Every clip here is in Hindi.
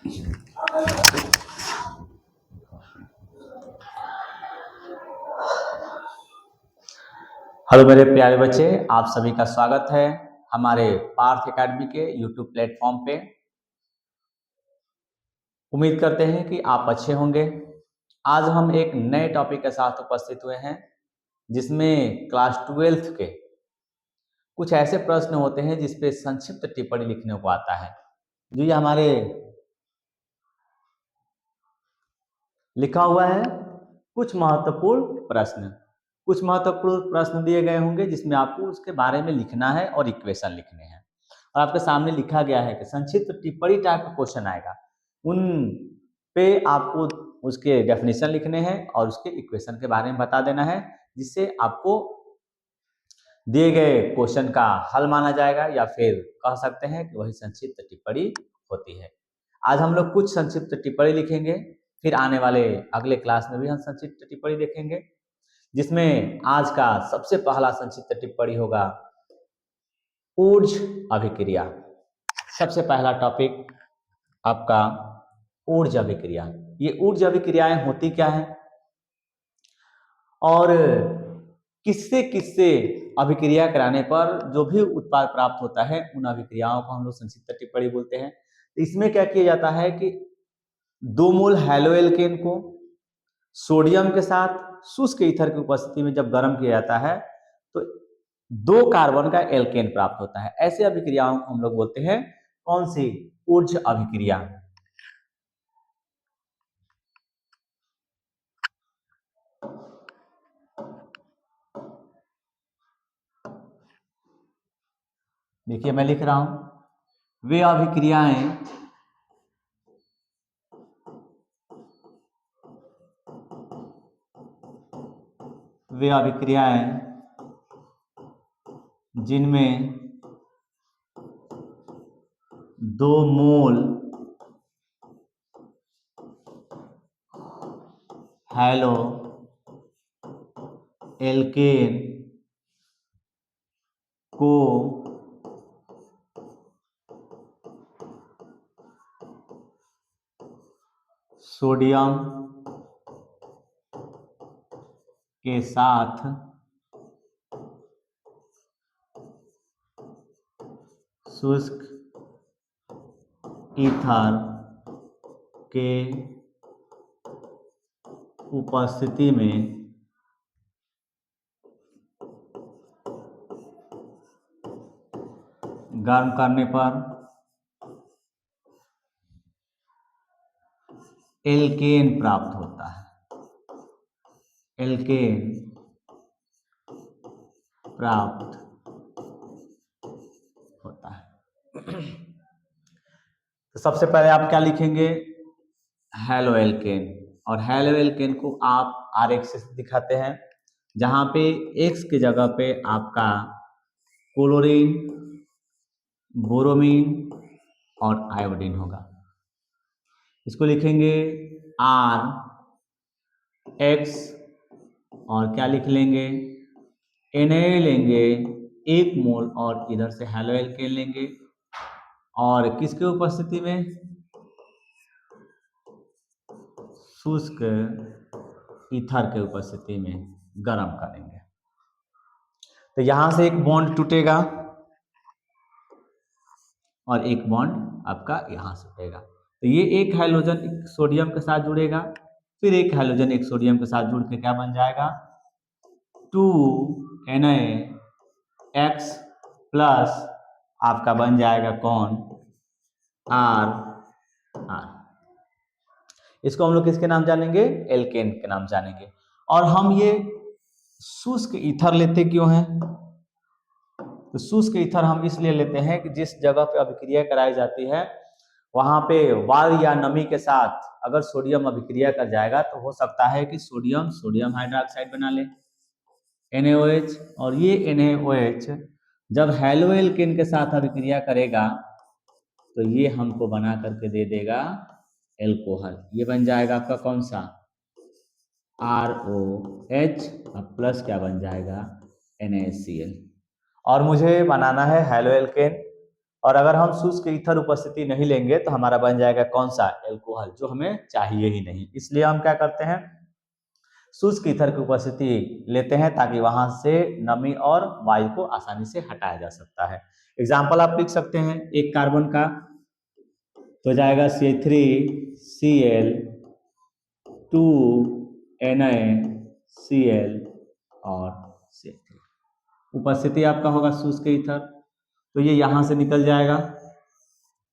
हेलो मेरे प्यारे बच्चे, आप सभी का स्वागत है हमारे पार्थ एकेडमी के यूट्यूब प्लेटफॉर्म पे। उम्मीद करते हैं कि आप अच्छे होंगे। आज हम एक नए टॉपिक के साथ उपस्थित हुए हैं जिसमें क्लास 12th के कुछ ऐसे प्रश्न होते हैं जिस पे संक्षिप्त टिप्पणी लिखने को आता है। जो ये हमारे लिखा हुआ है कुछ महत्वपूर्ण प्रश्न दिए गए होंगे जिसमें आपको उसके बारे में लिखना है और इक्वेशन लिखने हैं। और आपके सामने लिखा गया है कि संक्षिप्त टिप्पणी टाइप का क्वेश्चन आएगा, उन पे आपको उसके डेफिनेशन लिखने हैं और उसके इक्वेशन के बारे में बता देना है, जिससे आपको दिए गए क्वेश्चन का हल माना जाएगा या फिर कह सकते हैं कि वही संक्षिप्त टिप्पणी होती है। आज हम लोग कुछ संक्षिप्त टिप्पणी लिखेंगे, फिर आने वाले अगले क्लास में भी हम संक्षिप्त टिप्पणी देखेंगे, जिसमें आज का सबसे पहला संक्षिप्त टिप्पणी होगा ऊर्ज अभिक्रिया। सबसे पहला टॉपिक आपका ऊर्ज अभिक्रिया। ये ऊर्ज अभिक्रियाएं होती क्या है और किससे किससे अभिक्रिया कराने पर जो भी उत्पाद प्राप्त होता है उन अभिक्रियाओं को हम लोग संक्षिप्त टिप्पणी बोलते हैं। इसमें क्या किया जाता है कि 2 मोल हैलो एल्केन को सोडियम के साथ शुष्क ईथर की उपस्थिति में जब गर्म किया जाता है तो 2 कार्बन का एल्केन प्राप्त होता है। ऐसे अभिक्रियाओं को हम लोग बोलते हैं कौन सी? ऊर्ज अभिक्रिया। देखिए मैं लिख रहा हूं, वे अभिक्रियाएं जिनमें 2 मोल हैलो एल्केन को सोडियम के साथ शुष्क ईथर के उपस्थिति में गर्म करने पर एल्केन प्राप्त होता है। एल्केन प्राप्त होता है। तो सबसे पहले आप क्या लिखेंगे? Haloalkane. और हैलो एल्केन को आप आरेख से दिखाते हैं, जहां पे X की जगह पे आपका क्लोरीन, बोरोमीन और आयोडीन होगा। इसको लिखेंगे RX और क्या लिख लेंगे? Na लेंगे 1 मोल और इधर से हैलो एल्केन लेंगे और किसके उपस्थिति में? शुष्क ईथर के उपस्थिति में गर्म करेंगे। तो यहां से एक बॉन्ड टूटेगा और एक बॉन्ड आपका यहां से टूटेगा। तो ये एक हाइड्रोजन सोडियम के साथ जुड़ेगा, फिर एक हाइड्रोजन एक सोडियम के साथ जुड़ के क्या बन जाएगा? 2Na X प्लस आपका बन जाएगा कौन? R। इसको हम लोग किसके नाम जानेंगे? एल्केन के नाम जानेंगे। और हम ये शुष्क ईथर लेते क्यों हैं? तो शुष्क ईथर हम इसलिए लेते हैं कि जिस जगह पे अभिक्रिया कराई जाती है वहां पे वायु या नमी के साथ अगर सोडियम अभिक्रिया कर जाएगा तो हो सकता है कि सोडियम हाइड्रोक्साइड बना ले NaOH, और ये NaOH जब हैलो एल्केन के साथ अभिक्रिया करेगा तो ये हमको बना करके दे देगा एल्कोहल। ये बन जाएगा आपका कौन सा? ROH प्लस क्या बन जाएगा? NaCl। और मुझे बनाना है हैलो एल्केन, और अगर हम शुष्क ईथर उपस्थिति नहीं लेंगे तो हमारा बन जाएगा कौन सा, एल्कोहल, जो हमें चाहिए ही नहीं। इसलिए हम क्या करते हैं, शुष्क ईथर की उपस्थिति लेते हैं ताकि वहां से नमी और वायु को आसानी से हटाया जा सकता है। एग्जाम्पल आप लिख सकते हैं, एक कार्बन का तो जाएगा CH3Cl 2NaCl और CH3। उपस्थिति आपका होगा शुष्क ईथर, तो ये यहां से निकल जाएगा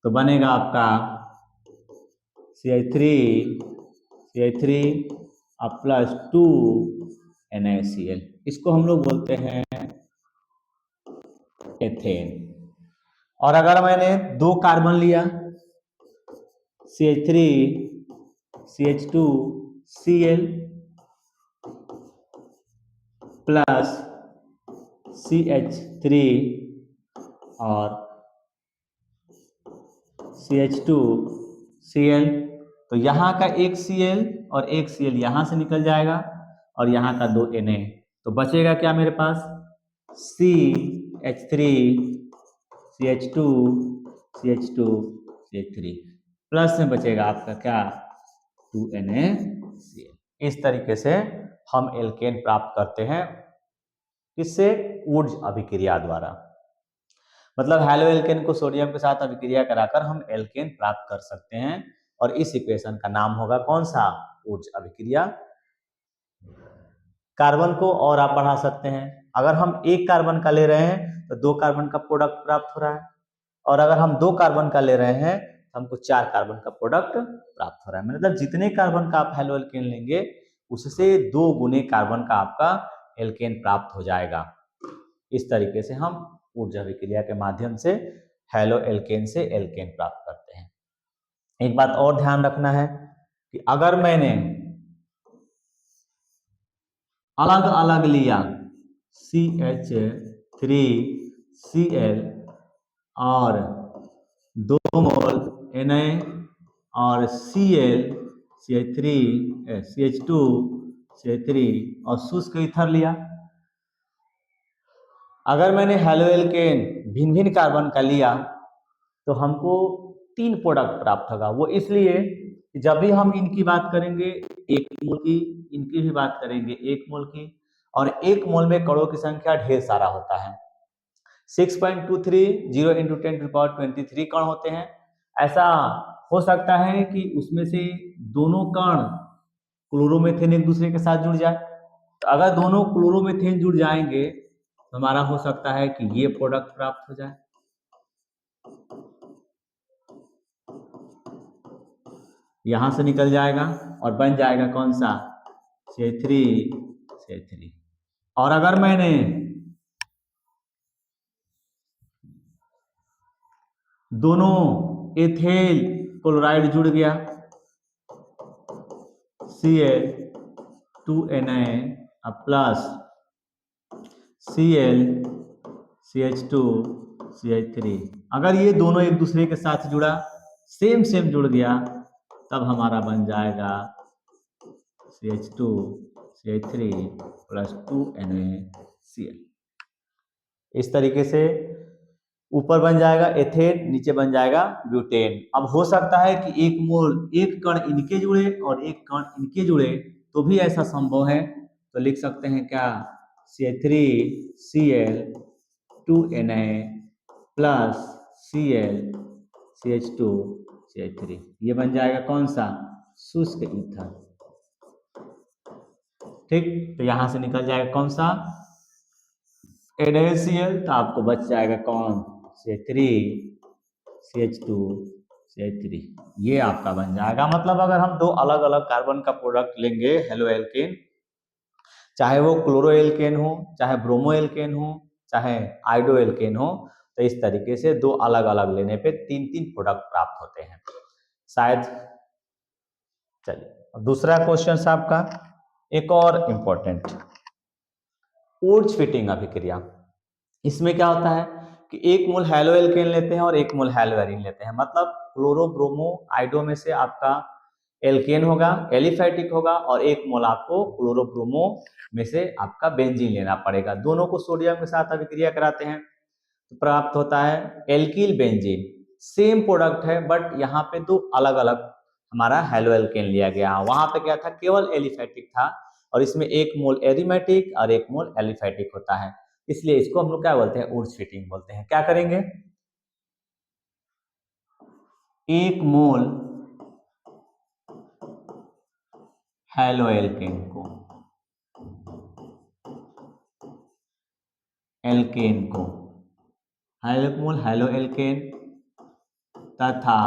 तो बनेगा आपका CH3 प्लस 2NaCl। इसको हम लोग बोलते हैं एथेन। और अगर मैंने दो कार्बन लिया CH3 CH2Cl प्लस CH3 और CH2Cl, तो यहाँ का एक Cl और एक Cl यहाँ से निकल जाएगा और यहाँ का 2 Na, तो बचेगा क्या मेरे पास, CH3 CH2 CH2 CH3 plus में बचेगा आपका क्या 2NaCl। इस तरीके से हम एल्केन प्राप्त करते हैं, किससे, ऊर्ज अभिक्रिया द्वारा। मतलब हैलो एल्केन को सोडियम के साथ अभिक्रिया कराकर हम एल्केन प्राप्त कर सकते हैं और इस इक्वेशन का नाम होगा कौन सा, ऊर्ज अभिक्रिया। कार्बन को और आप बढ़ा सकते हैं, अगर हम एक कार्बन का ले रहे हैं तो दो कार्बन का प्रोडक्ट प्राप्त हो रहा है, और अगर हम दो कार्बन का ले रहे हैं तो हमको चार कार्बन का प्रोडक्ट प्राप्त हो रहा है। मतलब जितने कार्बन का आप हैलो एल्केन लेंगे उससे 2 गुने कार्बन का आपका एल्केन प्राप्त हो जाएगा। इस तरीके से हम ऊर्जा अभिक्रिया के माध्यम से हैलो एल्केन से एल्केन प्राप्त करते हैं। एक बात और ध्यान रखना है कि अगर मैंने अलग अलग लिया CH3Cl और 2 मोल Na और CH3 CH2 CH3 और शुष्क ईथर लिया, अगर मैंने हैलो एल्केन भिन्न भिन्न कार्बन का लिया तो हमको 3 प्रोडक्ट प्राप्त होगा। वो इसलिए जब भी हम इनकी बात करेंगे 1 मोल की, इनकी भी बात करेंगे 1 मोल की, और 1 मोल में कणों की संख्या ढेर सारा होता है, 6.230 × 10⁻23 कण होते हैं। ऐसा हो सकता है कि उसमें से दोनों कण क्लोरोमीथेन एक दूसरे के साथ जुड़ जाए, तो अगर दोनों क्लोरोमीथेन जुड़ जाएंगे तो हमारा हो सकता है कि ये प्रोडक्ट प्राप्त हो जाए। यहां से निकल जाएगा और बन जाएगा कौन सा, CH3। और अगर मैंने दोनों एथेल क्लोराइड जुड़ गया Cl2Na प्लस ClCH2CH3, अगर ये दोनों एक दूसरे के साथ जुड़ा, सेम जुड़ गया, तब हमारा बन जाएगा CH2CH3 प्लस 2NaCl। इस तरीके से ऊपर बन जाएगा एथेन, नीचे बन जाएगा ब्यूटेन। अब हो सकता है कि एक मोल, एक कण इनके जुड़े और एक कण इनके जुड़े, तो भी ऐसा संभव है, तो लिख सकते हैं क्या, CH3Cl 2Na प्लस ClCH2CH3, ये बन जाएगा कौन सा, शुष्क ईथर। ठीक, तो यहां से निकल जाएगा कौन सा, NaCl, तो आपको बच जाएगा कौन, CH3CH2CH3, ये आपका बन जाएगा। मतलब अगर हम दो अलग अलग कार्बन का प्रोडक्ट लेंगे हैलो एल्केन, चाहे वो क्लोरो एल्केन हो, चाहे ब्रोमो एल्केन हो, चाहे आइडो एल्केन हो, तो इस तरीके से दो अलग अलग लेने पे 3-3 प्रोडक्ट प्राप्त होते हैं शायद। चलिए दूसरा क्वेश्चन आपका एक और इम्पोर्टेंट, ऊर्ज फिटिंग अभिक्रिया। इसमें क्या होता है कि 1 मोल हैलो एल्केन लेते हैं और 1 मोल हैलोएरिन लेते हैं, मतलब क्लोरो ब्रोमो आइडो में से आपका एल्केन होगा, एलिफैटिक होगा, और 1 मोल आपको क्लोरो ब्रोमो में से आपका बेंजीन लेना पड़ेगा। दोनों को सोडियम के साथ अभिक्रिया कराते हैं प्राप्त होता है एल्किल बेंजीन। सेम प्रोडक्ट है बट यहाँ पे दो अलग अलग हमारा हेलो एल्केन लिया गया। वहां पे क्या था, केवल एलिफेटिक था, और इसमें एक मोल एरोमेटिक और एक मोल एलिफेटिक होता है, इसलिए इसको हम लोग क्या बोलते हैं, ऊर्ज फिटिंग बोलते हैं। क्या करेंगे, एक मोल हेलो एल्केन को मोल हेलो एल्केन तथा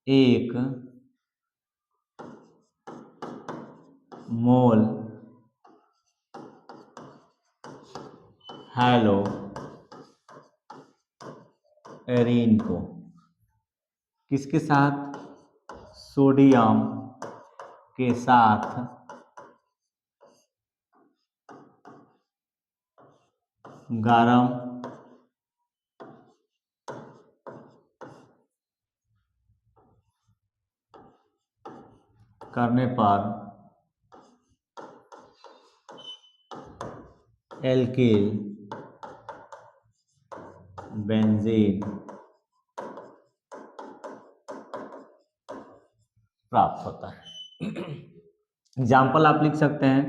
एक मोल हेलो एरीन को किसके साथ, सोडियम के साथ गरम करने पर एल्किल बेंजीन प्राप्त होता है। एग्जाम्पल आप लिख सकते हैं,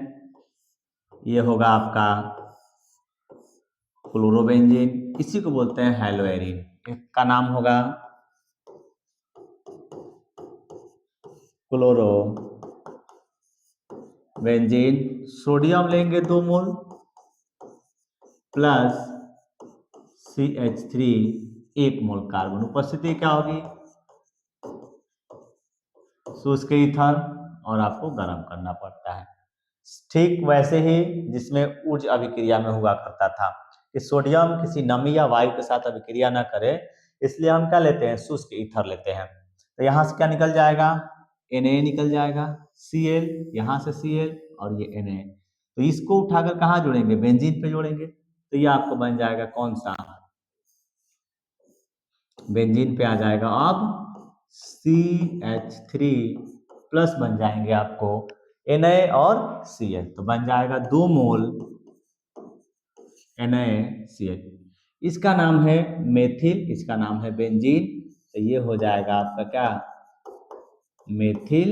ये होगा आपका क्लोरोबेंजीन, इसी को बोलते हैं हेलोएरिन। एक का नाम होगा क्लोरोबेंजीन। सोडियम लेंगे 2 मोल प्लस CH3 1 मोल कार्बन, उपस्थिति क्या होगी, शुष्क ईथर, और आपको गर्म करना पड़ता है। ठीक वैसे ही जिसमें ऊर्ज अभिक्रिया में हुआ करता था कि सोडियम किसी नमी या वायु के साथ अभिक्रिया ना करे, इसलिए हम क्या लेते हैं, शुष्क ईथर लेते हैं। तो यहाँ से क्या निकल जाएगा, Na निकल जाएगा, Cl, यहाँ से Cl और ये Na। तो इसको उठाकर कहाँ जोड़ेंगे, बेंजीन पे जोड़ेंगे, तो ये आपको बन जाएगा कौन सा, बेंजीन पे आ जाएगा अब CH3 प्लस बन जाएंगे आपको Na और Cl, तो बन जाएगा 2 मोल NaCl। इसका नाम है मेथिल, इसका नाम है बेंजीन, तो ये हो जाएगा आपका क्या, मेथिल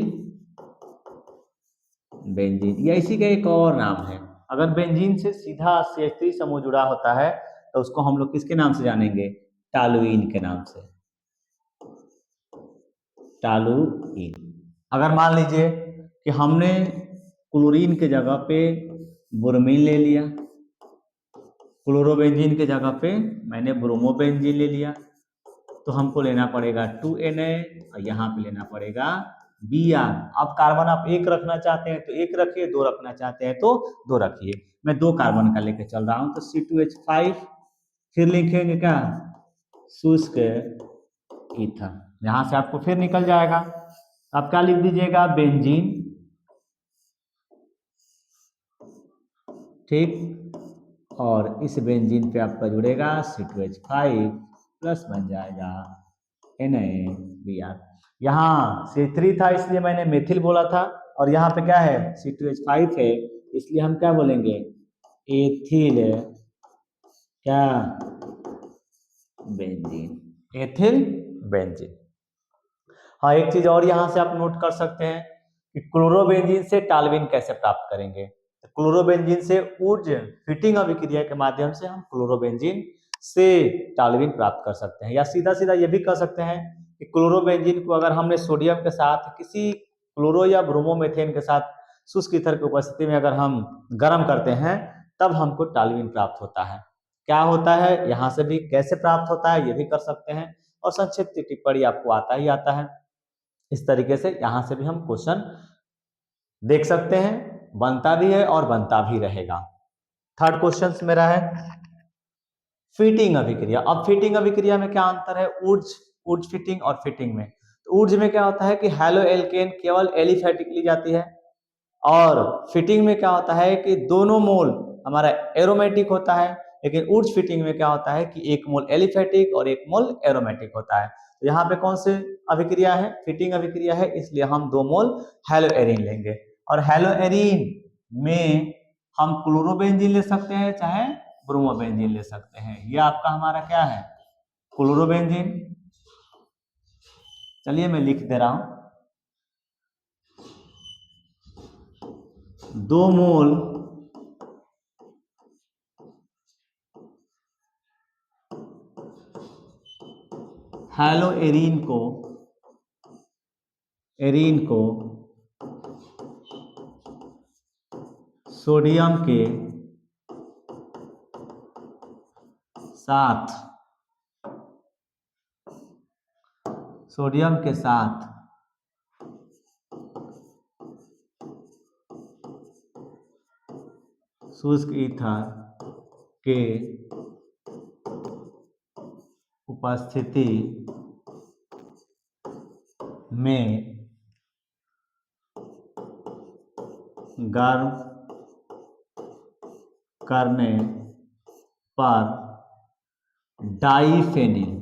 बेंजीन, या इसी का एक और नाम है। अगर बेंजीन से सीधा CH3 समूह जुड़ा होता है तो उसको हम लोग किसके नाम से जानेंगे, टॉलुइन के नाम से, टॉलुइन। अगर मान लीजिए कि हमने क्लोरीन के जगह पे ब्रोमीन ले लिया, क्लोरोबेंजीन के जगह पे मैंने ब्रोमोबेंजीन ले लिया, तो हमको लेना पड़ेगा 2Na और यहाँ पे लेना पड़ेगा Br। अब कार्बन आप एक रखना चाहते हैं तो एक रखिए, 2 रखना चाहते हैं तो 2 रखिए। मैं 2 कार्बन का लेके चल रहा हूँ, तो C2H5, फिर लिखेंगे क्या, शुष्क ईथर, यहाँ से आपको फिर निकल जाएगा। आप क्या लिख दीजिएगा, बेंजीन, ठीक, और इस बेंजीन पे आपका जुड़ेगा C2H5 प्लस बन जाएगा NaBr। यहाँ C3 था इसलिए मैंने मेथिल बोला था, और यहाँ पे क्या है, C2H5 है, इसलिए हम क्या बोलेंगे, एथिल क्या, बेंजीन, एथिल बेंजीन। हाँ, एक चीज और यहाँ से आप नोट कर सकते हैं कि क्लोरोबेंजीन से टॉल्यूइन कैसे प्राप्त करेंगे। तो क्लोरोबेंजीन से ऊर्ज फिटिंग अभिक्रिया के माध्यम से हम क्लोरोबेंजीन से टॉल्यूइन प्राप्त कर सकते हैं, या सीधा सीधा ये भी कर सकते हैं कि क्लोरोबेंजीन को अगर हमने सोडियम के साथ किसी क्लोरो या ब्रोमोमेथेन के साथ शुष्क ईथर की उपस्थिति में अगर हम गर्म करते हैं, तब हमको टॉल्यूइन प्राप्त होता है। क्या होता है, यहाँ से भी कैसे प्राप्त होता है ये भी कर सकते हैं, और संक्षिप्त टिप्पणी आपको आता ही आता है। इस तरीके से यहाँ से भी हम क्वेश्चन देख सकते हैं, बनता भी है और बनता भी रहेगा। थर्ड क्वेश्चन मेरा है फिटिंग अभिक्रिया। अब फिटिंग अभिक्रिया में क्या अंतर है, ऊर्ज फिटिंग और फिटिंग में। तो ऊर्ज में क्या होता है कि हेलो एल्केन केवल एलिफेटिक ली जाती है, और फिटिंग में क्या होता है कि दोनों मोल हमारा एरोमेटिक होता है, लेकिन ऊर्ज फिटिंग में क्या होता है कि एक मोल एलिफेटिक और एक मोल एरोमेटिक होता है। तो यहाँ पे कौन से अभिक्रिया है, फिटिंग अभिक्रिया है, इसलिए हम 2 मोल हेलोएरिन लेंगे, और हेलोएरिन में हम क्लोरोबेंजीन ले सकते हैं चाहे ब्रोमोबेंजीन ले सकते हैं। ये आपका हमारा क्या है, क्लोरोबेंजीन। चलिए मैं लिख दे रहा हूं, 2 मोल हैलो एरीन को सोडियम के साथ शुष्क ईथर के उपस्थिति में गर्म करने पर डाइफेनिल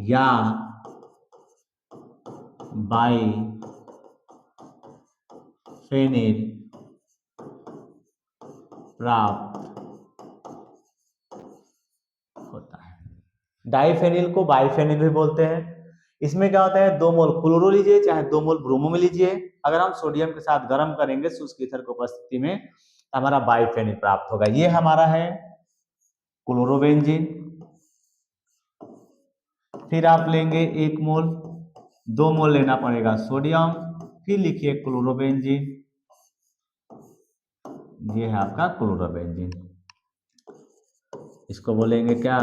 या बाइफेनिल प्राप्त होता है। डाइफेनिल को बाइफेनिल भी बोलते हैं। इसमें क्या होता है, 2 मोल क्लोरो लीजिए चाहे 2 मोल ब्रोमो में लीजिए, अगर हम सोडियम के साथ गर्म करेंगे शुष्क ईथर की उपस्थिति में तो हमारा बाइफेनिल प्राप्त होगा। ये हमारा है क्लोरोबेंजीन। फिर आप लेंगे 1 मोल, 2 मोल लेना पड़ेगा सोडियम, फिर लिखिए क्लोरोबेंजीन। ये है आपका क्लोरोबेंजीन। इसको बोलेंगे क्या,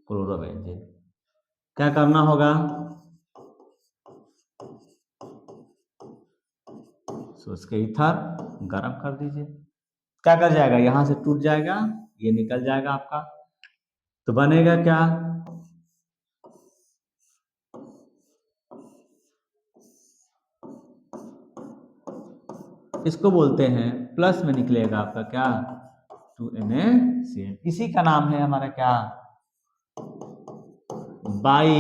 क्लोरोबेंजीन। क्या करना होगा, शुष्क ईथर गर्म कर दीजिए, क्या कर जाएगा, यहां से टूट जाएगा, ये निकल जाएगा आपका, तो बनेगा क्या, इसको बोलते हैं, प्लस में निकलेगा आपका क्या, 2NaCl। इसी का नाम है हमारा क्या, बाई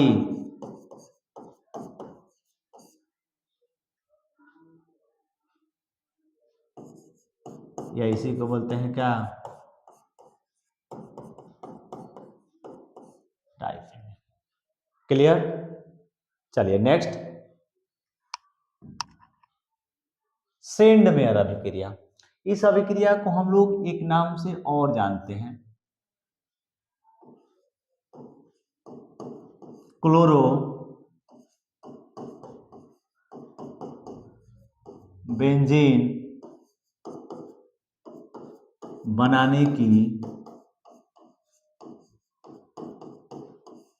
या इसी को बोलते हैं क्या, डाइफेनिल। क्लियर। चलिए नेक्स्ट, सेंडमेयर अभिक्रिया। इस अभिक्रिया को हम लोग एक नाम से और जानते हैं, क्लोरो बेंजीन बनाने की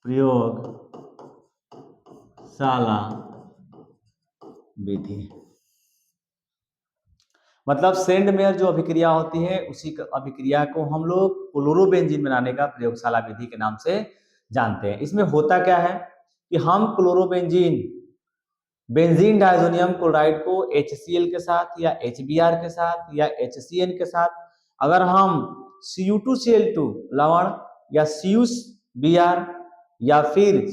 प्रयोगशाला विधि। मतलब सेंडमेयर जो अभिक्रिया होती है उसी अभिक्रिया को हम लोग क्लोरोबेंजीन बनाने का प्रयोगशाला विधि के नाम से जानते हैं। इसमें होता क्या है कि हम क्लोरोबेंजीन बेंजीन डायजोनियम क्लोराइड को HCl के साथ या HBr के साथ या HCN के साथ, अगर हम Cu2Cl2 लवण या CuBr या फिर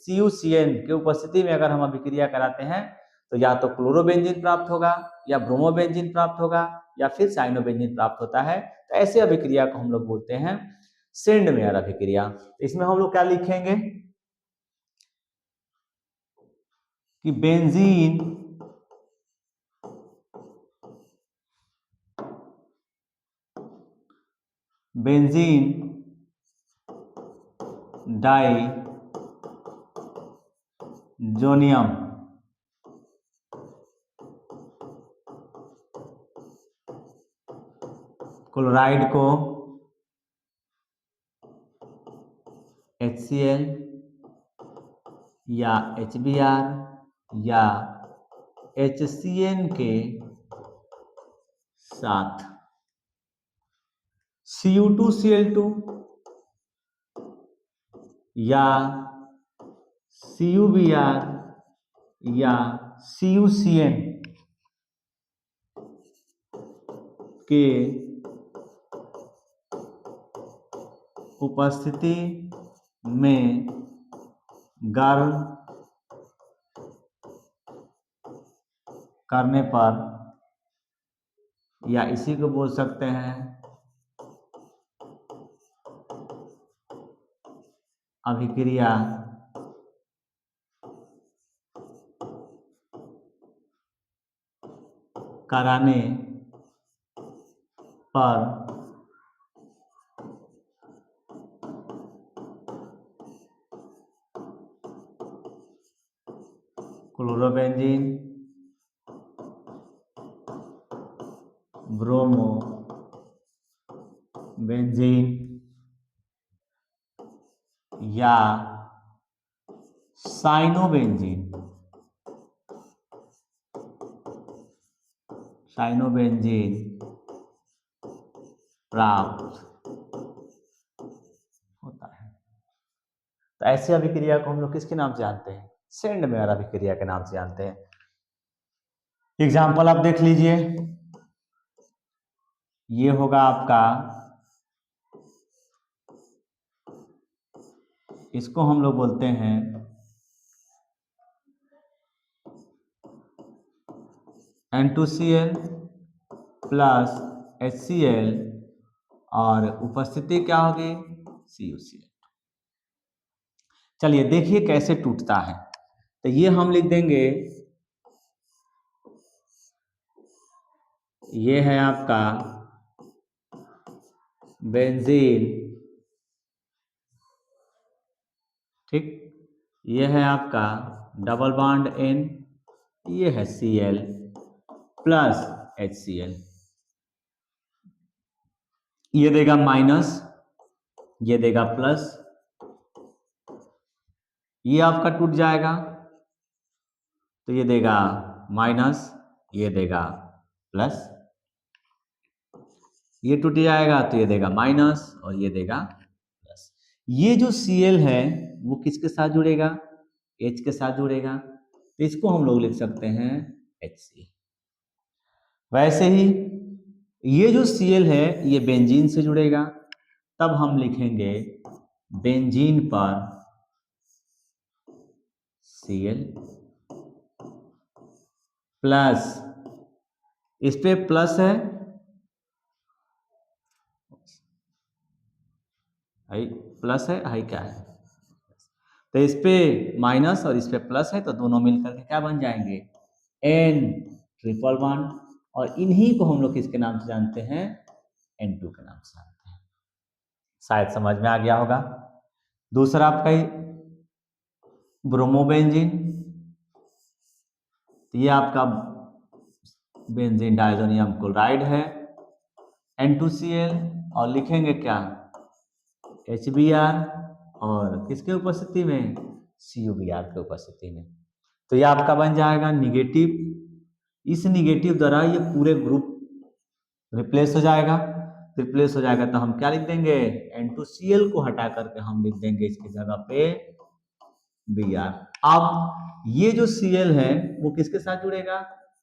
CuCN के उपस्थिति में अगर हम अभिक्रिया कराते हैं तो या तो क्लोरोबेंजीन प्राप्त होगा या ब्रोमोबेंजीन प्राप्त होगा या फिर साइनोबेंजीन प्राप्त होता है। तो ऐसे अभिक्रिया को हम लोग बोलते हैं सेंडमेयर अभिक्रिया। इसमें हम लोग क्या लिखेंगे कि बेंजीन डाइजोनियम क्लोराइड को HCl या HBr या HCN के साथ Cu2Cl2 या CuBr या CuCN के उपस्थिति में गर्म करने पर, या इसी को बोल सकते हैं अभिक्रिया कराने पर क्लोरोबेंजीन, ब्रोमो बेंजीन या साइनोबेंजीन प्राप्त होता है। तो ऐसी अभिक्रिया को हम लोग किसके नाम से जानते हैं? सेंडमेयर अभिक्रिया के नाम से जानते हैं। एग्जाम्पल आप देख लीजिए, ये होगा आपका, इसको हम लोग बोलते हैं N2Cl प्लस HCl और उपस्थिति क्या होगी? CuCl। चलिए देखिए कैसे टूटता है। तो ये हम लिख देंगे, ये है आपका बेंजीन, ठीक, ये है आपका डबल बॉन्ड N, ये है Cl प्लस HCl, ये देगा माइनस, ये देगा प्लस, ये आपका टूट जाएगा तो ये देगा माइनस, ये देगा प्लस, ये टूट जाएगा तो ये देगा माइनस और ये देगा प्लस। ये जो Cl है वो किसके साथ जुड़ेगा? H के साथ जुड़ेगा, तो इसको हम लोग लिख सकते हैं HC। वैसे ही ये जो Cl है ये बेंजीन से जुड़ेगा, तब हम लिखेंगे बेंजीन पर Cl प्लस, इस पे प्लस है, हाई प्लस है, हाई क्या है, तो इस पे माइनस और इस पे प्लस है, तो दोनों मिलकर के क्या बन जाएंगे? N ट्रिपल बॉन्ड, और इन्हीं को हम लोग किसके नाम से जानते हैं? N2 के नाम से जानते हैं। शायद समझ में आ गया होगा। दूसरा आपका ब्रोमोबेंजीन, तो ये आपका बेंजीन डायजोनियम क्लोराइड है, N2Cl, और लिखेंगे क्या? HBr, और किसके उपस्थिति में? CuBr के उपस्थिति में। तो ये आपका बन जाएगा निगेटिव, इस निगेटिव द्वारा ये पूरे ग्रुप रिप्लेस हो जाएगा। रिप्लेस हो जाएगा तो हम क्या लिख देंगे? N2Cl को हटा करके हम लिख देंगे इसकी जगह पे Br। अब ये जो Cl है वो किसके साथ जुड़ेगा?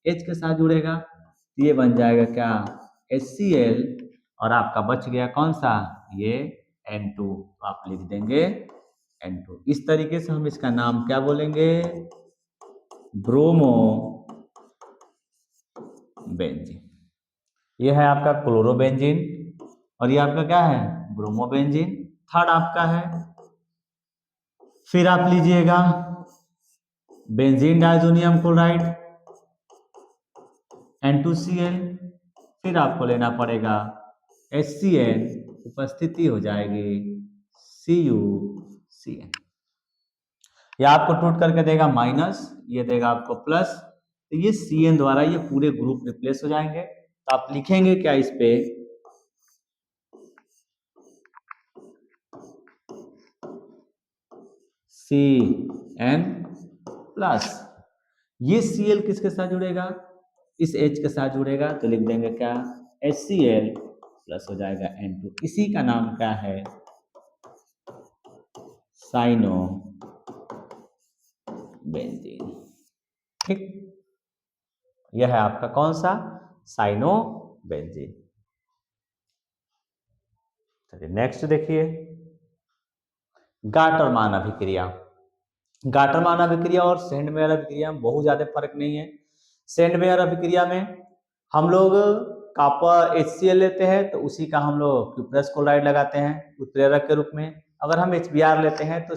H के साथ जुड़ेगा, तो ये बन जाएगा क्या? HCl, और आपका बच गया कौन सा? ये N2, आप लिख देंगे N2। इस तरीके से हम इसका नाम क्या बोलेंगे? Bromo benzene. ये है आपका क्लोरोबेंजीन, और ये आपका क्या है? ब्रोमोबेंजीन। थर्ड आपका है, फिर आप लीजिएगा बेंजीन डायजोनियम क्लोराइड N2Cl, फिर आपको लेना पड़ेगा HCl, उपस्थिति हो जाएगी CuCl। यह आपको टूट करके देगा माइनस, ये देगा आपको प्लस, तो ये Cn द्वारा ये पूरे ग्रुप रिप्लेस हो जाएंगे। तो आप लिखेंगे क्या इस पे? Cn प्लस, ये Cl किसके साथ जुड़ेगा? इस H के साथ जुड़ेगा, तो लिख देंगे क्या? HCl प्लस हो जाएगा N2। इसी का नाम क्या है? Cyanobenzene. ठीक, यह है आपका कौन सा? Cyanobenzene. चलिए नेक्स्ट देखिए, गाटरमान अभिक्रिया। गाटरमान अभिक्रिया और सेंडमेयर अभिक्रिया में बहुत ज्यादा फर्क नहीं है। सेंड मेयर अभिक्रिया में हम लोग कॉपर HCl लेते हैं तो उसी का हम लोग क्यूप्रस क्लोराइड लगाते हैं उत्प्रेरक के रूप में। अगर हम HBr लेते हैं तो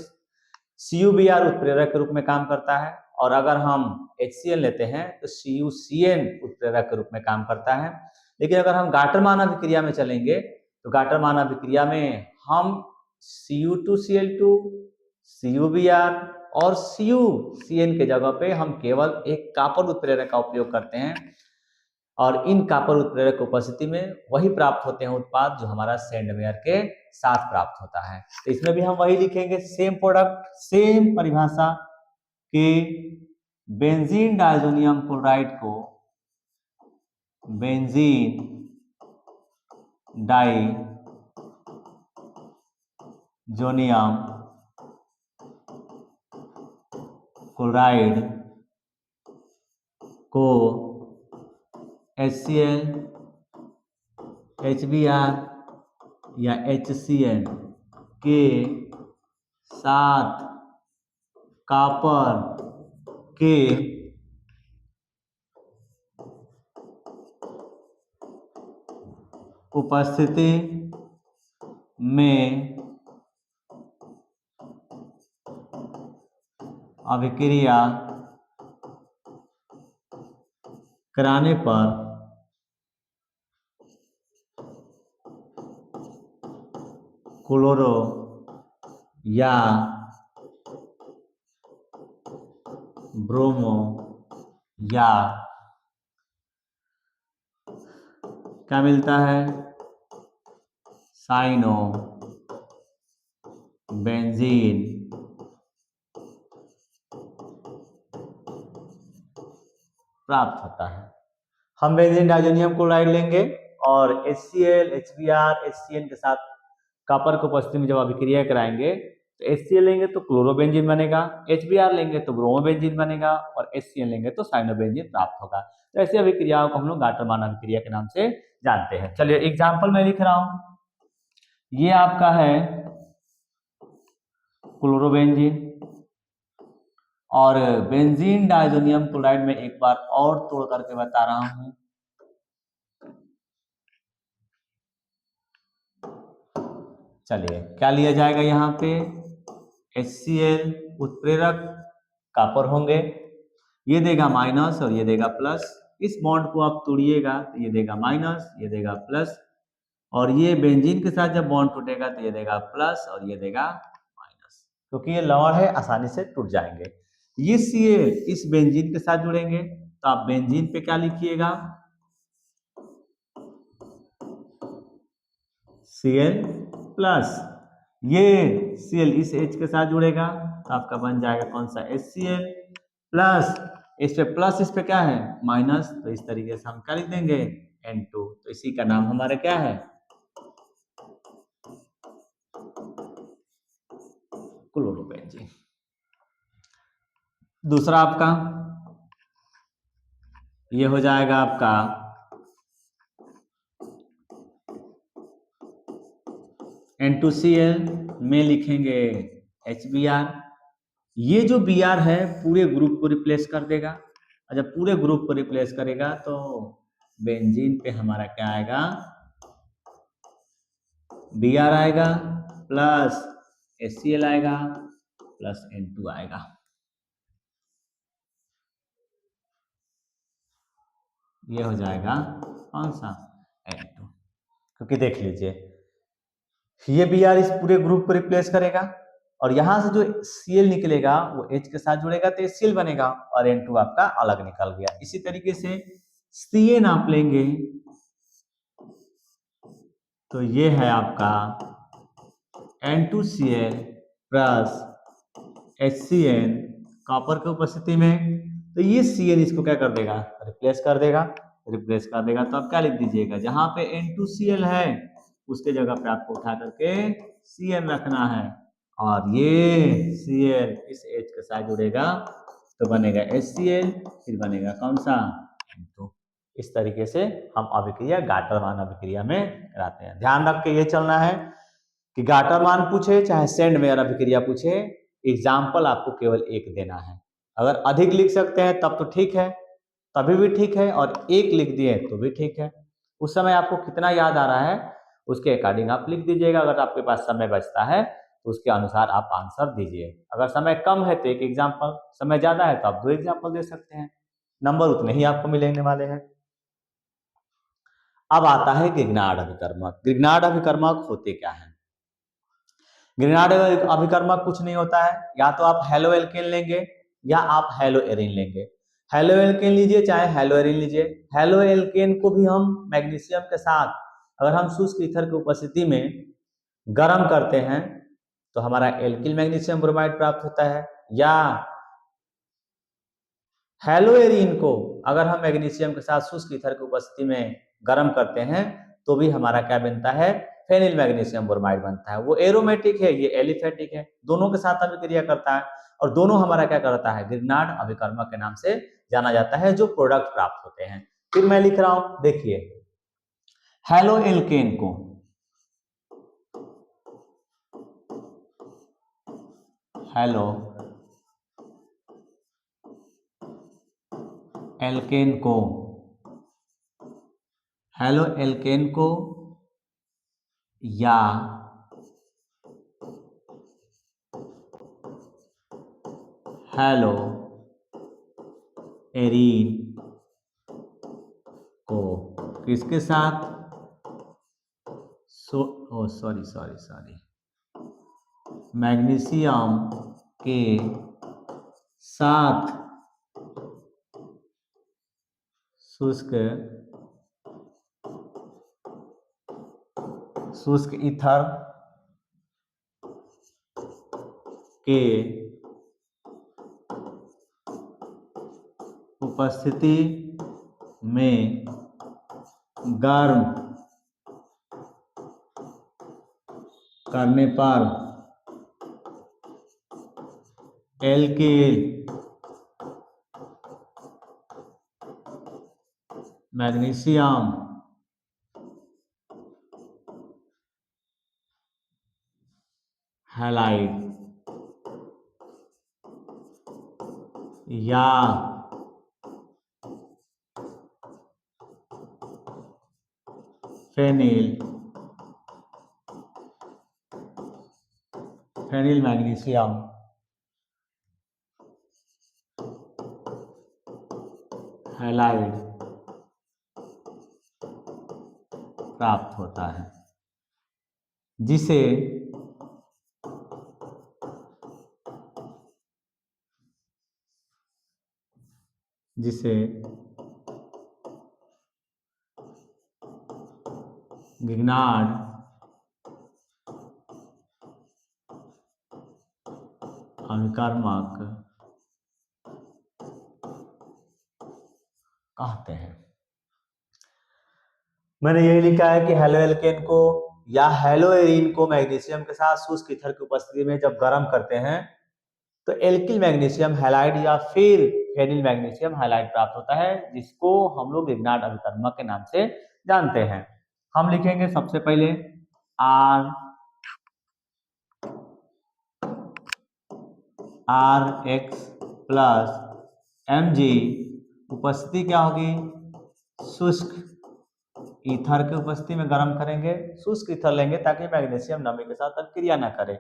CuBr उत्प्रेरक के रूप में काम करता है, और अगर हम HCl लेते हैं तो CuCN उत्प्रेरक के रूप में काम करता है। लेकिन अगर हम गाटरमान अभिक्रिया में चलेंगे तो गाटरमान अभिक्रिया में हम Cu2Cl2, CuBr और CuCN के जगह पे हम केवल एक कॉपर उत्प्रेरक का उपयोग करते हैं, और इन कॉपर उत्प्रेरक की उपस्थिति में वही प्राप्त होते हैं उत्पाद जो हमारा सेंड मेयर के साथ प्राप्त होता है। तो इसमें भी हम वही लिखेंगे, सेम प्रोडक्ट, सेम परिभाषा कि बेंजीन डायजोनियम क्लोराइड को बेंजीन डाइजोनियम क्लोराइड को HCl, HBr या HCN के साथ कॉपर के उपस्थिति में अभिक्रिया कराने पर क्लोरो या ब्रोमो या क्या मिलता है, साइनो बेंजीन प्राप्त होता है। हम बेंजीन डाइजोनियम क्लोराइड लेंगे और HCl, HBr, HCN के साथ कॉपर की उपस्थिति में जब अभिक्रिया कराएंगे तो HCl लेंगे तो क्लोरोबेंजीन बनेगा, HBr लेंगे तो ब्रोमोबेंजीन बनेगा और HCN लेंगे तो साइनोबेंजीन प्राप्त होगा। तो ऐसी अभिक्रियाओं को हम लोग गाटरमान अभिक्रिया के नाम से जानते हैं। चलिए एग्जाम्पल मैं लिख रहा हूं, ये आपका है क्लोरोबेंजीन, और बेंजीन डाइजोनियम क्लोराइड में एक बार और तोड़ करके बता रहा हूं, चलिए क्या लिया जाएगा यहाँ पे, HCl उत्प्रेरक कॉपर होंगे, ये देगा माइनस और ये देगा प्लस, इस बॉन्ड को आप तोड़िएगा तो ये देगा माइनस, ये देगा प्लस, और ये बेंजीन के साथ जब बॉन्ड टूटेगा तो ये देगा प्लस और ये देगा माइनस, क्योंकि ये लवण है आसानी से टूट जाएंगे। ये Cl इस बेंजीन के साथ जुड़ेंगे तो आप बेंजीन पे क्या लिखिएगा, Cl प्लस, ये Cl इस H के साथ जुड़ेगा तो आपका बन जाएगा कौन सा, HCl प्लस, इस पे प्लस इस पे क्या है माइनस, तो इस तरीके से हम क्या लिख देंगे N2, तो इसी का नाम हमारा क्या है, क्लोरोबेंजीन। दूसरा आपका ये हो जाएगा आपका N2Cl में लिखेंगे HBr, ये जो Br है पूरे ग्रुप को रिप्लेस कर देगा, और जब पूरे ग्रुप को रिप्लेस करेगा तो बेंजीन पे हमारा क्या आएगा, Br आएगा प्लस HCl आएगा प्लस N2 आएगा। ये हो जाएगा कौन सा, N2, क्योंकि देख लीजिए ये Br इस पूरे ग्रुप को रिप्लेस करेगा और यहां से जो Cl निकलेगा वो H के साथ जुड़ेगा तो HCl बनेगा और N2 आपका अलग निकल गया। इसी तरीके से Cn आप लेंगे तो ये है आपका N2Cl प्लस HCN कॉपर की उपस्थिति में, तो ये Cn इसको क्या कर देगा, रिप्लेस कर देगा, रिप्लेस कर देगा तो आप क्या लिख दीजिएगा, जहां पे N2Cl है उसके जगह पे आपको उठा करके Cn रखना है, और ये Cl इस H के साथ जुड़ेगा तो बनेगा HCl, फिर बनेगा कौन सा N2। इस तरीके से हम अभिक्रिया गाटरमान अभिक्रिया में कराते हैं। ध्यान रख के ये चलना है कि गाटरमान पूछे चाहे सेंड मेयर अभिक्रिया पूछे, एग्जाम्पल आपको केवल एक देना है। अगर अधिक लिख सकते हैं तब तो ठीक है, तभी भी ठीक है, और 1 लिख दिए तो भी ठीक है। उस समय आपको कितना याद आ रहा है उसके अकॉर्डिंग आप लिख दीजिएगा। अगर आपके पास समय बचता है तो उसके अनुसार आप आंसर दीजिए। अगर समय कम है तो 1 एग्जाम्पल, समय ज्यादा है तो आप 2 एग्जाम्पल दे सकते हैं, नंबर उतने ही आपको मिलने वाले हैं। अब आता है ग्रिग्नार्ड अभिकर्मक। ग्रिग्नार्ड अभिकर्मक होते क्या है? ग्रिग्नार्ड अभिकर्मक कुछ नहीं होता है, या तो आप हेलो एल्केन लेंगे या आप हेलो एरिन लेंगे। हेलो एल्केन लीजिए चाहे हेलो एरिन लीजिए। हेलो एल्केन को भी हम मैग्नीशियम के साथ अगर हम शुष्क ईथर की उपस्थिति में गर्म करते हैं तो हमारा एल्किल मैग्नीशियम ब्रोमाइड प्राप्त होता है, या हेलो एरिन को अगर हम मैग्नीशियम के साथ शुष्क ईथर की उपस्थिति में गर्म करते हैं तो भी हमारा क्या बनता है? फेनिल मैग्नीशियम ब्रोमाइड बनता है। वो एरोमेटिक है, ये एलिफेटिक है, दोनों के साथ अभिक्रिया करता है और दोनों हमारा क्या करता है? ग्रिग्नार्ड अभिकर्मक के नाम से जाना जाता है, जो प्रोडक्ट प्राप्त होते हैं। फिर मैं लिख रहा हूं, देखिए हेलो एल्केन को हेलो एल्केन को हेलो एल्केन को या हेलो एरीन को किसके साथ? सॉरी मैग्नीशियम के साथ शुष्क ईथर के उपस्थिति में गर्म करने पर एल्किल मैग्नीशियम हैलाइड या फेनिल मैग्नीशियम हैलाइड प्राप्त होता है, जिसे ग्रिग्नार्ड अभिकर्मक कहते हैं। मैंने यही लिखा है कि हेलो एल्केन को या हेलो एरीन को मैग्नीशियम के साथ शुष्क ईथर की उपस्थिति में जब गर्म करते हैं तो एल्किल मैग्नीशियम हैलाइड या फिर फेनिल मैग्नीशियम हैलाइड प्राप्त होता है, जिसको हम लोग ग्रिग्नार्ड अभिकर्मक के नाम से जानते हैं। हम लिखेंगे सबसे पहले RX प्लस Mg, उपस्थिति क्या होगी? शुष्क ईथर की उपस्थिति में गर्म करेंगे, शुष्क ईथर लेंगे ताकि मैग्नीशियम नमी के साथ अभिक्रिया ना करे।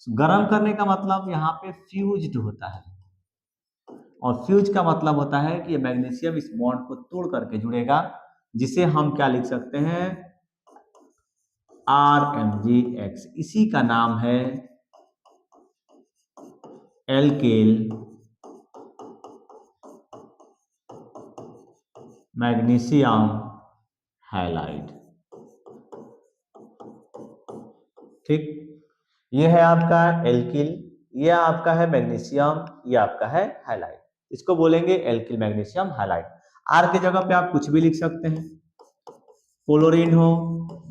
गर्म करने का मतलब यहाँ पे फ्यूज्ड होता है, और फ्यूज का मतलब होता है कि मैग्नीशियम इस बॉन्ड को तोड़ करके जुड़ेगा, जिसे हम क्या लिख सकते हैं? RMgX। इसी का नाम है एल्किल मैग्नीशियम हैलाइड। ठीक, ये है आपका एल्किल, ये आपका है मैग्नीशियम, ये आपका है हैलाइड। इसको बोलेंगे एल्किल मैग्नीशियम हैलाइड। आर की जगह पे आप कुछ भी लिख सकते हैं, क्लोरीन हो,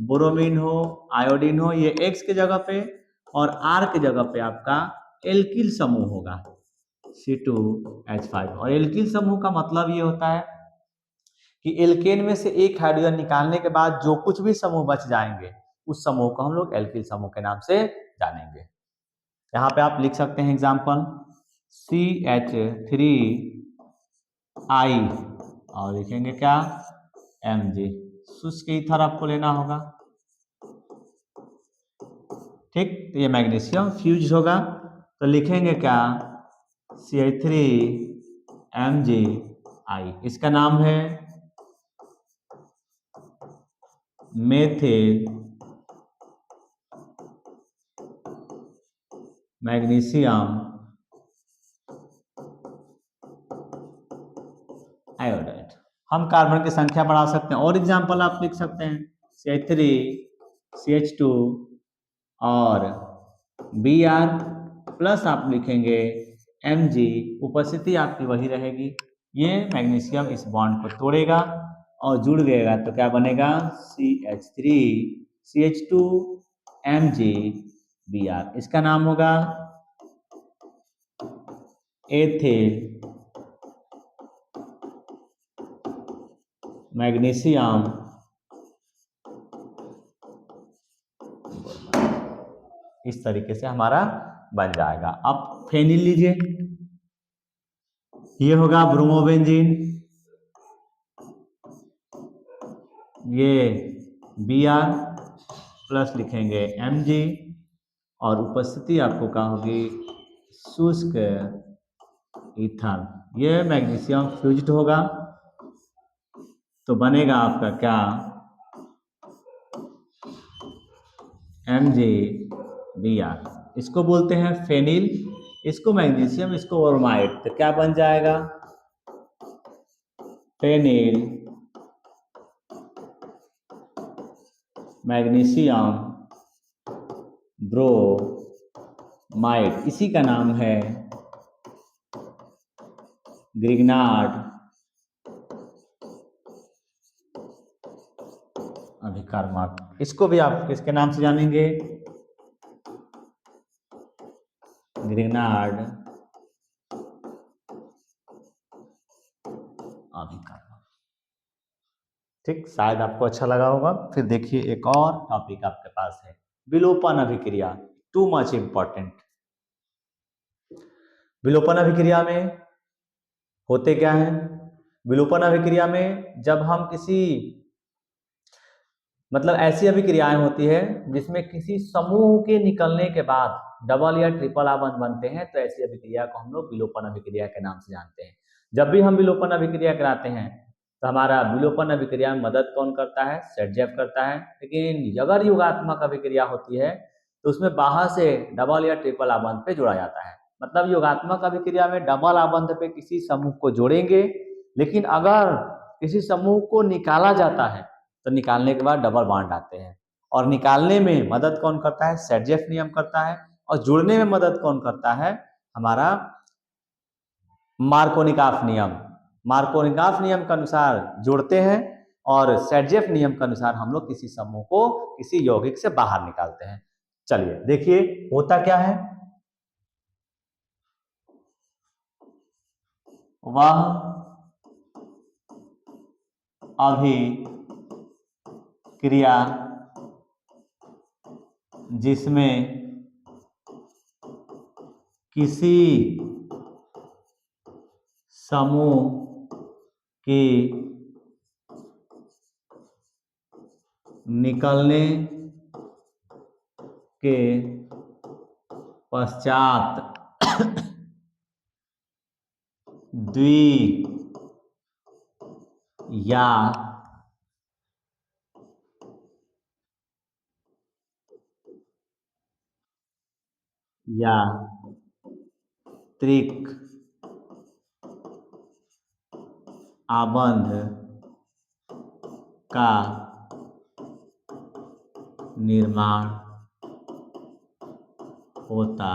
बोरोमीन हो, आयोडीन हो, ये एक्स की जगह पे, और आर की जगह पे आपका एल्किल समूह होगा C2H5। और एल्किल समूह का मतलब ये होता है कि एल्केन में से एक हाइड्रोजन निकालने के बाद जो कुछ भी समूह बच जाएंगे उस समूह को हम लोग एल्किल समूह के नाम से जानेंगे। यहाँ पे आप लिख सकते हैं एग्जाम्पल CH3I और लिखेंगे क्या, Mg। शुष्क ईथर आपको लेना होगा, ठीक। तो ये मैग्नीशियम फ्यूज होगा, तो लिखेंगे क्या, CH3MgI। इसका नाम है मेथिल मैग्नीशियम आयोडाइड। हम कार्बन की संख्या बढ़ा सकते हैं, और एग्जाम्पल आप लिख सकते हैं, CH3 CH2 और Br प्लस आप लिखेंगे Mg, उपस्थिति आपकी वही रहेगी। ये मैग्नीशियम इस बॉन्ड को तोड़ेगा और जुड़ गएगा, तो क्या बनेगा, CH3 CH2 Mg Br। इसका नाम होगा एथिल मैग्नीशियम इस तरीके से हमारा बन जाएगा। अब फेनिल लीजिए, ये होगा ब्रोमोबेंजीन, ये Br प्लस लिखेंगे Mg, और उपस्थिति आपको क्या होगी, शुष्क ईथर। ये मैग्नीशियम फ्यूज्ड होगा, तो बनेगा आपका क्या, MgBr। इसको बोलते हैं फेनिल, इसको मैग्नीशियम, इसको ब्रोमाइड, तो क्या बन जाएगा, फेनिल मैग्नीशियम ब्रोमाइड। इसी का नाम है ग्रिग्नार्ड अभिकर्मक। इसको भी आप किसके नाम से जानेंगे, ग्रिग्नार्ड अभिकर्मक, ठीक। शायद आपको अच्छा लगा होगा। फिर देखिए एक और टॉपिक आपके पास है, विलोपन अभिक्रिया, टू मच इंपॉर्टेंट। विलोपन अभिक्रिया में होते क्या है, विलोपन अभिक्रिया में जब हम किसी, मतलब ऐसी अभिक्रियाएं होती है जिसमें किसी समूह के निकलने के बाद डबल या ट्रिपल आबंध बनते हैं, तो ऐसी अभिक्रिया को हम लोग विलोपन अभिक्रिया के नाम से जानते हैं। जब भी हम विलोपन अभिक्रिया कराते हैं तो हमारा विलोपन अभिक्रिया में मदद कौन करता है, सेटजेफ करता है। लेकिन अगर योगात्मक अभिक्रिया होती है तो उसमें बाहर से डबल या ट्रिपल आबंध पे जोड़ा जाता है। मतलब योगात्मक अभिक्रिया में डबल आबंध पे किसी समूह को जोड़ेंगे, लेकिन अगर किसी समूह को निकाला जाता है तो निकालने के बाद डबल बॉन्ड आते हैं, और निकालने में मदद कौन करता है, सेटजेफ नियम करता है, और जुड़ने में मदद कौन करता है, हमारा मार्कोनिकॉफ नियम। मार्कोनिकॉफ नियम के अनुसार जोड़ते हैं, और सेटजेफ नियम के अनुसार हम लोग किसी समूह को किसी यौगिक से बाहर निकालते हैं। चलिए देखिए होता क्या है, वह अभिक्रिया जिसमें किसी समूह की निकलने के पश्चात द्वि या त्रिक आबंध का निर्माण होता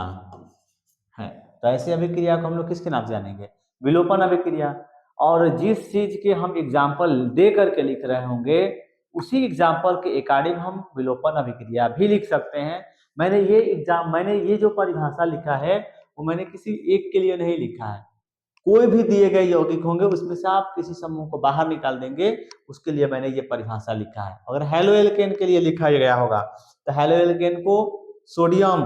है। तो ऐसी अभिक्रिया को हम लोग किसके नाम से जानेंगे, विलोपन अभिक्रिया। और जिस चीज के हम एग्जाम्पल दे करके लिख रहे होंगे उसी एग्जाम्पल के अकॉर्डिंग हम विलोपन अभिक्रिया भी लिख सकते हैं। मैंने ये जो परिभाषा लिखा है वो मैंने किसी एक के लिए नहीं लिखा है, कोई भी दिए गए यौगिक होंगे उसमें से आप किसी समूह को बाहर निकाल देंगे, उसके लिए मैंने ये परिभाषा लिखा है। अगर हेलोएल्केन के लिए लिखा गया होगा तो हेलोएल्केन को सोडियम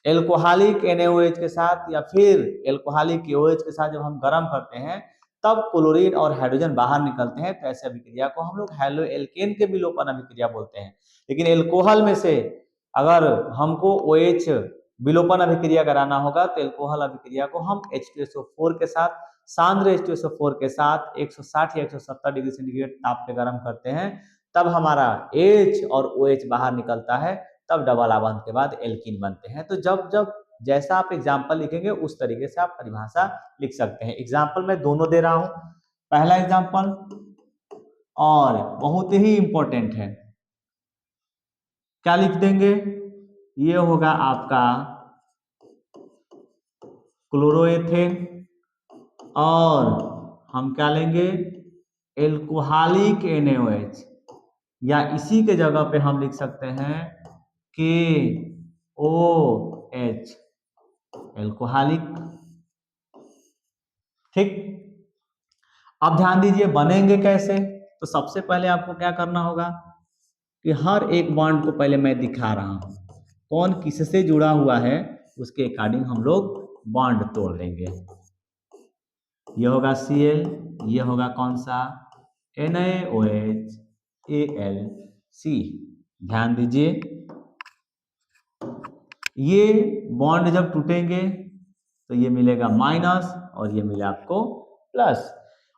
एल्कोहलिक NaOH के साथ या फिर एल्कोहलिक OH के साथ जब हम गर्म करते हैं तब क्लोरीन और हाइड्रोजन बाहर निकलते हैं, तो ऐसे अभिक्रिया को हम लोग हैलो एल्केन के विलोपन अभिक्रिया बोलते हैं। लेकिन एल्कोहल में से अगर हमको OH विलोपन अभिक्रिया कराना होगा तो एल्कोहल अभिक्रिया को हम H2SO4 के साथ, सांद्र H2SO4 के साथ 160 या 170 डिग्री सेंटीग्रेड ताप पे गर्म करते हैं, तब हमारा H और OH बाहर निकलता है, तब डबल आबंध के बाद एल्कीन बनते हैं। तो जब जब जैसा आप एग्जाम्पल लिखेंगे उस तरीके से आप परिभाषा लिख सकते हैं। एग्जाम्पल मैं दोनों दे रहा हूं, पहला एग्जाम्पल और बहुत ही इंपॉर्टेंट है, क्या लिख देंगे, ये होगा आपका क्लोरोएथेन और हम क्या लेंगे, एल्कोहलिक NaOH, या इसी के जगह पे हम लिख सकते हैं KOH, एल्कोहलिक। ठीक, अब ध्यान दीजिए बनेंगे कैसे। तो सबसे पहले आपको क्या करना होगा कि हर एक बॉन्ड को पहले मैं दिखा रहा हूं, कौन किससे जुड़ा हुआ है उसके अकॉर्डिंग हम लोग बॉन्ड तोड़ लेंगे। ये होगा Cl, ये होगा कौन सा, NaOH AlC। ध्यान दीजिए, ये बॉन्ड जब टूटेंगे तो ये मिलेगा माइनस और ये मिला आपको प्लस।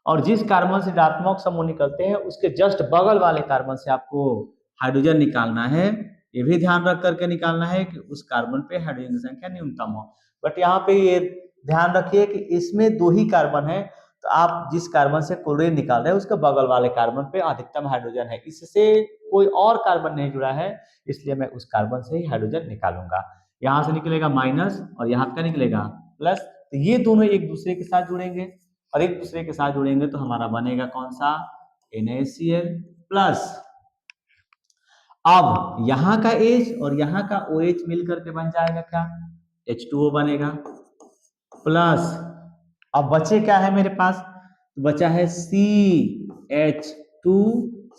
और जिस कार्बन से ऋणात्मक समूह निकलते हैं उसके जस्ट बगल वाले कार्बन से आपको हाइड्रोजन निकालना है। ये भी ध्यान रख करके निकालना है कि उस कार्बन पे हाइड्रोजन की संख्या न्यूनतम हो। बट यहाँ पे ये ध्यान रखिए कि इसमें 2 ही कार्बन है, तो आप जिस कार्बन से क्लोरीन निकाल रहे हैं उसके बगल वाले कार्बन पे अधिकतम हाइड्रोजन है, इससे कोई और कार्बन नहीं जुड़ा है, इसलिए मैं उस कार्बन से ही हाइड्रोजन निकालूंगा। यहाँ से निकलेगा माइनस और यहाँ क्या निकलेगा प्लस। तो ये दोनों एक दूसरे के साथ जुड़ेंगे और एक दूसरे के साथ जुड़ेंगे तो हमारा बनेगा कौन सा, NaCl प्लस। अब यहाँ का H और यहाँ का OH मिलकर के बन जाएगा क्या, H2O बनेगा प्लस। अब बचे क्या है मेरे पास, बचा है CH2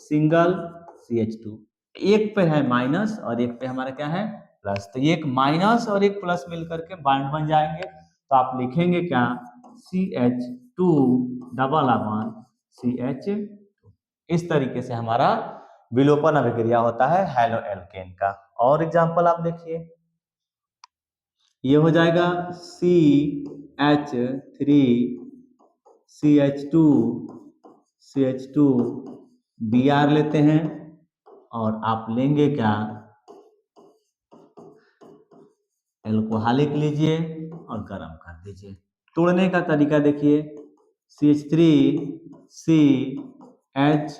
सिंगल CH2, एक पे है माइनस और एक पे हमारा क्या है प्लस। तो ये एक माइनस और एक प्लस मिलकर के बॉन्ड बन जाएंगे, तो आप लिखेंगे क्या, CH2 डबल आवन CH2। इस तरीके से हमारा विलोपन अभिक्रिया होता है हैलो एल्केन का। और एग्जांपल आप देखिए, ये हो जाएगा CH3 CH2 Br लेते हैं और आप लेंगे क्या, एल्कोहलिक लीजिए और गर्म कर दीजिए। तोड़ने का तरीका देखिए, CH3CHH,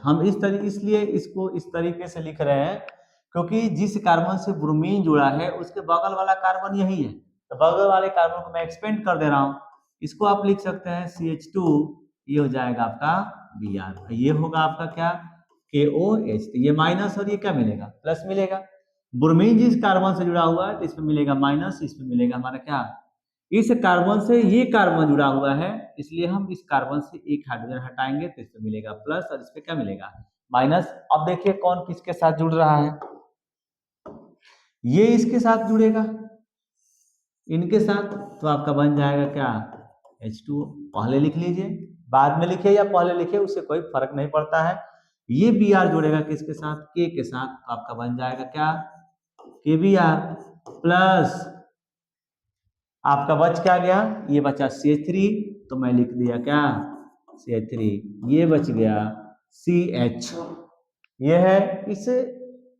हम इसलिए इसको इस तरीके से लिख रहे हैं क्योंकि जिस कार्बन से ब्रोमीन जुड़ा है उसके बगल वाला कार्बन यही है, तो बगल वाले कार्बन को मैं एक्सपेंड कर दे रहा हूं। इसको आप लिख सकते हैं CH2, ये हो जाएगा आपका Br, ये होगा आपका क्या KOH, तो ये माइनस और ये क्या मिलेगा प्लस मिलेगा। ब्रोमीन जिस कार्बन से जुड़ा हुआ है तो इसमें मिलेगा माइनस, इसमें मिलेगा हमारा क्या, इस कार्बन से ये कार्बन जुड़ा हुआ है, इसलिए हम इस कार्बन से एक हाइड्रोजन हटाएंगे तो इसमें मिलेगा प्लस और इसमें क्या मिलेगा माइनस। अब देखिए कौन किसके साथ जुड़ रहा है, ये इसके साथ जुड़ेगा इनके साथ, तो आपका बन जाएगा क्या H2O। पहले लिख लीजिए, बाद में लिखे या पहले लिखे उससे कोई फर्क नहीं पड़ता है। ये Br जुड़ेगा किसके साथ, K के साथ, तो आपका बन जाएगा क्या KBr प्लस। आपका बच क्या गया, ये बचा CH3, तो मैं लिख दिया क्या CH3, ये बच गया CH। ये है, इस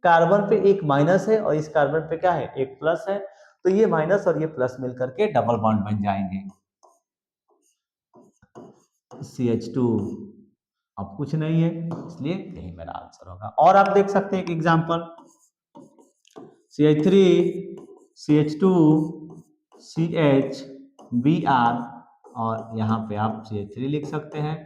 कार्बन पे एक माइनस है और इस कार्बन पे क्या है एक प्लस है, तो ये माइनस और ये प्लस मिलकर के डबल बॉन्ड बन जाएंगे CH2। अब कुछ नहीं है इसलिए यही मेरा आंसर होगा। और आप देख सकते हैं एक example, CH3 CH2 CH Br और यहाँ पे आप CH3 लिख सकते हैं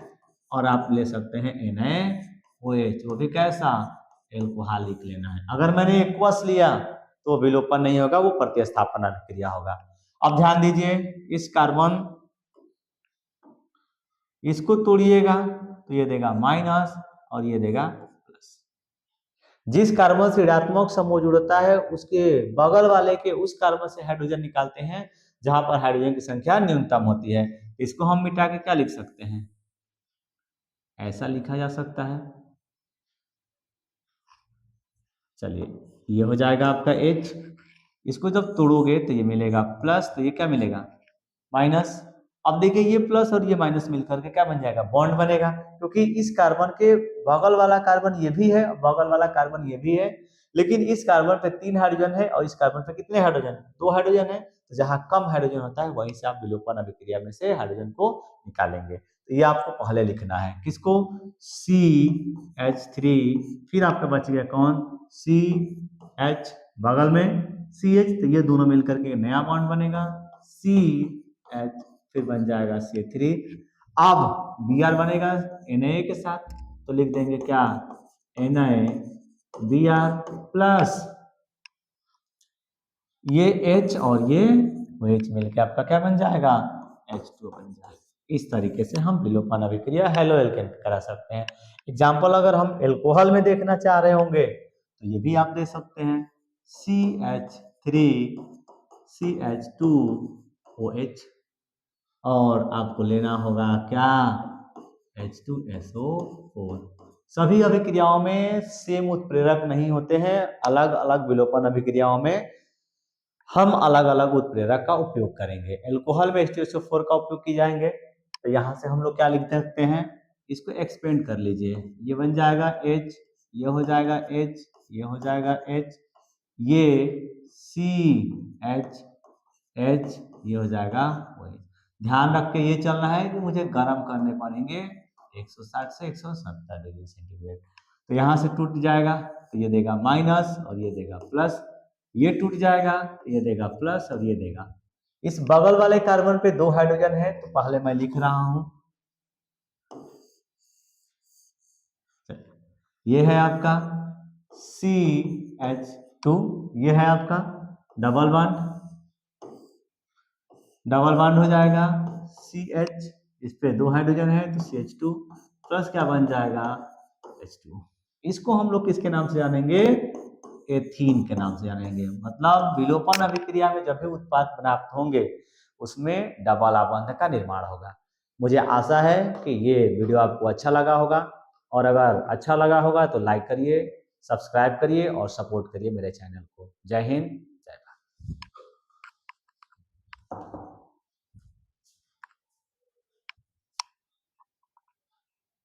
और आप ले सकते हैं NaOH, वो भी कैसा एल्कोहलिक लेना है। अगर मैंने एक्वस लिया तो विलोपन नहीं होगा, वो प्रतिस्थापन अभिक्रिया होगा। अब ध्यान दीजिए, इस कार्बन इसको तोड़िएगा तो ये देगा माइनस और ये देगा प्लस। जिस कार्बन से ऋणात्मक समूह जुड़ता है उसके बगल वाले के उस कार्बन से हाइड्रोजन निकालते हैं जहां पर हाइड्रोजन की संख्या न्यूनतम होती है। इसको हम मिटा के क्या लिख सकते हैं, ऐसा लिखा जा सकता है। चलिए, ये हो जाएगा आपका H। इसको जब तोड़ोगे तो ये मिलेगा प्लस, तो ये क्या मिलेगा माइनस। अब देखिए ये प्लस और ये माइनस मिलकर के क्या बन जाएगा, बॉन्ड बनेगा, क्योंकि इस कार्बन के बगल वाला कार्बन ये भी है, बगल वाला कार्बन ये भी है, लेकिन इस कार्बन पे 3 हाइड्रोजन है और इस कार्बन पे कितने हाइड्रोजन, 2 हाइड्रोजन है। तो जहां कम हाइड्रोजन होता है वहीं से आप विलोपन अभिक्रिया में से हाइड्रोजन को निकालेंगे। तो ये आपको पहले लिखना है, किसको, CH3, फिर आपका बच गया कौन, CH, बगल में CH, तो ये दोनों मिलकर के नया बॉन्ड बनेगा, CH, फिर बन जाएगा C3। अब Br बनेगा Na के साथ, तो लिख देंगे क्या, NaBr प्लस ये H और ये OH मिलकर आपका क्या बन जाएगा, H2 बन जाएगा। इस तरीके से हम विलोपन अभिक्रिया हेलो एल्केन करा सकते हैं। एग्जाम्पल अगर हम एल्कोहल में देखना चाह रहे होंगे तो ये भी आप दे सकते हैं, CH3 CH2OH, और आपको लेना होगा क्या, H2SO4। सभी अभिक्रियाओं में सेम उत्प्रेरक नहीं होते हैं, अलग अलग विलोपन अभिक्रियाओं में हम अलग अलग उत्प्रेरक का उपयोग करेंगे। एल्कोहल में H2SO4 का उपयोग किए जाएंगे, तो यहाँ से हम लोग क्या लिख सकते हैं, इसको एक्सपेंड कर लीजिए, ये बन जाएगा H, ये हो जाएगा H, ये हो जाएगा H, ये CH, H, ये हो जाएगा OH। ध्यान रख के ये चलना है कि मुझे गर्म करने पड़ेंगे 160 से 170 डिग्री सेंटीग्रेड। तो यहाँ से टूट जाएगा तो ये देगा माइनस और ये देगा प्लस, ये टूट जाएगा ये देगा प्लस और ये देगा। इस बगल वाले कार्बन पे 2 हाइड्रोजन है, तो पहले मैं लिख रहा हूं, ये है आपका CH2, ये है आपका डबल बॉन्ड, डबल बॉन्ड हो जाएगा CH, इस पे 2 हाइड्रोजन है तो CH2 प्लस क्या बन जाएगा H2। इसको हम लोग किसके नाम से जानेंगे, एथीन के नाम से जानेंगे। मतलब विलोपन अभिक्रिया में जब भी उत्पाद प्राप्त होंगे उसमें डबल आबंध का निर्माण होगा। मुझे आशा है कि ये वीडियो आपको अच्छा लगा होगा, और अगर अच्छा लगा होगा तो लाइक करिए, सब्सक्राइब करिए और सपोर्ट करिए मेरे चैनल को। जय हिंद।